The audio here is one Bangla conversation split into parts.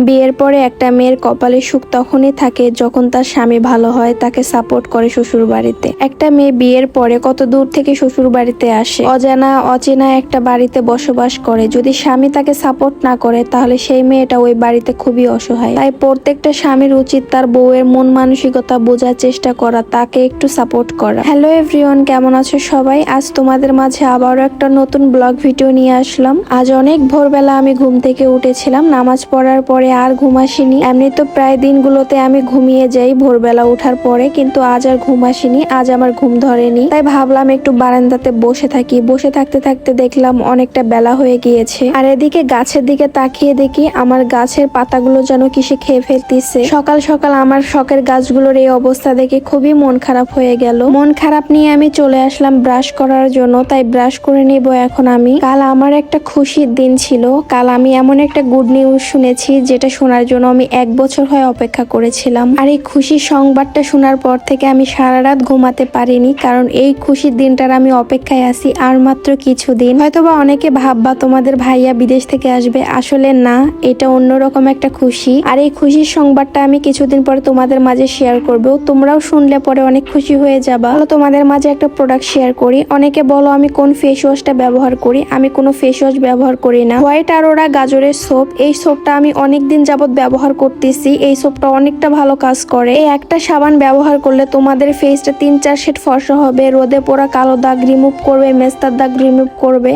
বিয়ের পরে একটা মেয়ের কপালে সুখ তখনই থাকে যখন তার স্বামী ভালো হয়, তাকে সাপোর্ট করে শ্বশুর বাড়িতে। একটা মেয়ে বিয়ের পরে কত দূর থেকে শ্বশুর বাড়িতে আসে, অজানা অচেনা একটা বাড়িতে বসবাস করে। যদি স্বামী তাকে সাপোর্ট না করে তাহলে সেই মেয়েটা ওই বাড়িতে খুবই অসহায়। তাই প্রত্যেকটা স্বামীর উচিত তার বউয়ের মন মানসিকতা বোঝার চেষ্টা করা, তাকে একটু সাপোর্ট করা। হ্যালো এভরিওয়ান, কেমন আছো সবাই? আজ তোমাদের মাঝে আবারও একটা নতুন ব্লগ ভিডিও নিয়ে আসলাম। আজ অনেক ভোরবেলা আমি ঘুম থেকে উঠেছিলাম, নামাজ পড়ার পরে আর ঘুম আসেনি। এমনি তো প্রায় দিনগুলোতে আমি ঘুমিয়ে যাই ভোরবেলা উঠার পরে, কিন্তু আজ আর ঘুম আসেনি, আজ আমার ঘুম ধরেনি। তাই ভাবলাম একটু বারান্দাতে বসে থাকি। বসে থাকতে থাকতে দেখলাম অনেকটা বেলা হয়ে গিয়েছে, আর এদিকে গাছের দিকে তাকিয়ে দেখি আমার গাছের পাতাগুলো যেন কিসে খেয়ে ফেলতেছে। সকাল সকাল আমার শখের গাছগুলোর এই অবস্থা দেখে খুবই মন খারাপ হয়ে গেল। মন খারাপ নিয়ে আমি চলে আসলাম ব্রাশ করার জন্য। তাই ব্রাশ করে নিব এখন আমি। কাল আমার একটা খুশির দিন ছিল। কাল আমি এমন একটা গুড নিউজ শুনেছি যেটা শোনার জন্য আমি 1 বছর হয়ে অপেক্ষা করেছিলাম। আর এই খুশির সংবাদটা শোনার পর থেকে আমি সারা রাত ঘুমাতে পারিনি, কারণ এই খুশির দিনটার আমি অপেক্ষায় আছি আর মাত্র কিছুদিন। হয়তোবা অনেকে ভাববা তোমাদের ভাইয়া বিদেশ থেকে আসবে, আসলে না, এটা অন্যরকম একটা খুশি। আর এই খুশির সংবাদটা আমি কিছুদিন পরে তোমাদের মাঝে শেয়ার করবো। তোমরাও শুনলে পরে অনেক খুশি হয়ে যাবা। তোমাদের মাঝে একটা প্রোডাক্ট শেয়ার করি। অনেকে বলো আমি কোন ফেস ওয়াশটা ব্যবহার করি। আমি কোনো ফেস ওয়াশ ব্যবহার করি না। হোয়াইট আরোরা গাজরের সোপ, এই সোপটা আমি অনেকদিন যাবত ব্যবহার করতেছি। এই সোপটা অনেকটা ভালো কাজ করে। এই একটা সাবান ব্যবহার করলে তোমাদের ফেসটা 3-4 শেড ফর্সা হবে, রোদে পোড়া কালো দাগ রিমুভ করবে, মেস্তার দাগ রিমুভ করবে,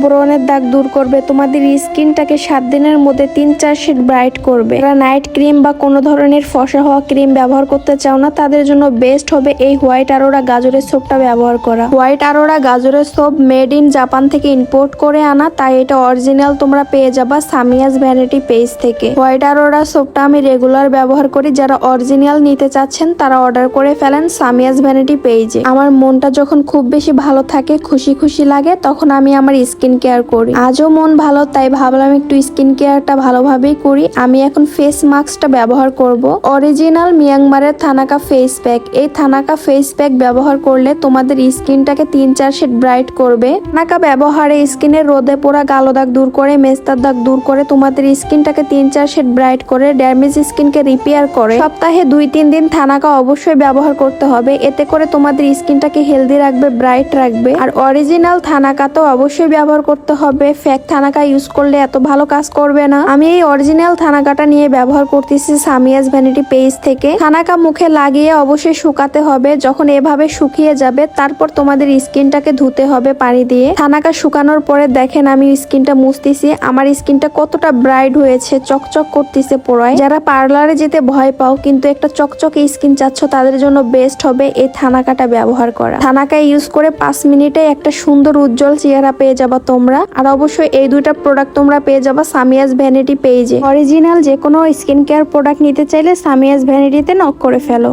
ব্রণের দাগ দূর করবে, তোমাদের স্কিনটাকে 7 দিনের মধ্যে 3-4 শেড ব্রাইট করবে। যারা নাইট ক্রিম বা কোনো ধরনের ফর্সা হওয়া ক্রিম ব্যবহার করতে চাও না, তাদের জন্য বেস্ট হবে এই হোয়াইট আরোরা গাজরের সোপটা ব্যবহার করা। হোয়াইট আরোরা গাজরের সোপ মেড ইন জাপান থেকে ইম্পোর্ট করে আনা, তাই এটা অরিজিনাল তোমরা পেয়ে যাবা সামিয়াস ভ্যানিটি পেজ থেকে। হোয়াইট আরোরা সোপটা আমি রেগুলার ব্যবহার করি। যারা অরিজিনাল নিতে চাচ্ছেন তারা অর্ডার করে ফেলেন সামিয়াস ভ্যানিটি পেজে। আমার মনটা যখন খুব বেশি ভালো থাকে, খুশি খুশি লাগে, তখন আমি আমার স্কিন কেয়ার করি। আজও মন ভালো, তাই ভাবলাম একটু স্কিন কেয়ারটা ভালোভাবেই করি। আমি এখন ফেস মাস্কটা ব্যবহার করব। অরিজিনাল মিয়ানমারের থানাকা ফেস প্যাক। এই থানাকা ফেস প্যাক ব্যবহার করলে তোমাদের স্কিনটাকে 3-4 শেড ব্রাইট করবে। থানাকা ব্যবহারে স্কিনের রোদে পোড়া কালো দাগ দূর করে, মেস্তার দাগ দূর করে, তোমাদের স্কিনটাকে 3-4 শেড ব্রাইট করে, ড্যামেজ স্কিনকে রিপেয়ার করে। সপ্তাহে 2-3 দিন থানাকা অবশ্যই ব্যবহার করতে হবে। এতে করে তোমাদের স্কিনটাকে হেলদি রাখবে, ব্রাইট রাখবে। আর অরিজিনাল থানাকা তো অবশ্যই ব্যবহার করতে হবে। ফেক থানাকা ইউজ করলে এত ভালো কাজ করবে না। আমি এই অরিজিনাল থানাকাটা নিয়ে ব্যবহার করতেছি সামিয়াস ভ্যানিটি পেজ থেকে। থানাকা মুখে লাগিয়ে অবশ্যই শুকাতে হবে। যখন এভাবে শুকিয়ে যাবে, তারপর তোমাদের স্কিনটাকে ধুতে হবে পানি দিয়ে। থানাকা শুকানোর পরে দেখেন আমি স্কিনটা মুছতেছি, আমার স্কিনটা কতটা ব্রাইট হয়েছে, চকচক করতেছে পোড়ায়। যারা পার্লারে যেতে ভয় পাও কিন্তু একটা চকচকে স্কিন চাচ্ছ, তাদের জন্য বেস্ট হবে এই থানাকাটা ব্যবহার করা। থানাকা ইউজ করে 5 মিনিটে একটা সুন্দর উজ্জ্বল চেহারা পেয়ে যাবা তোমরা। আর অবশ্যই এই দুইটা প্রোডাক্ট তোমরা পেয়ে যাবা সামিয়াস ভ্যানিটি পেজে। অরিজিনাল যে কোনো স্কিন কেয়ার প্রোডাক্ট নিতে চাইলে সামিয়াস ভ্যানিটিতে নক করে ফেলো।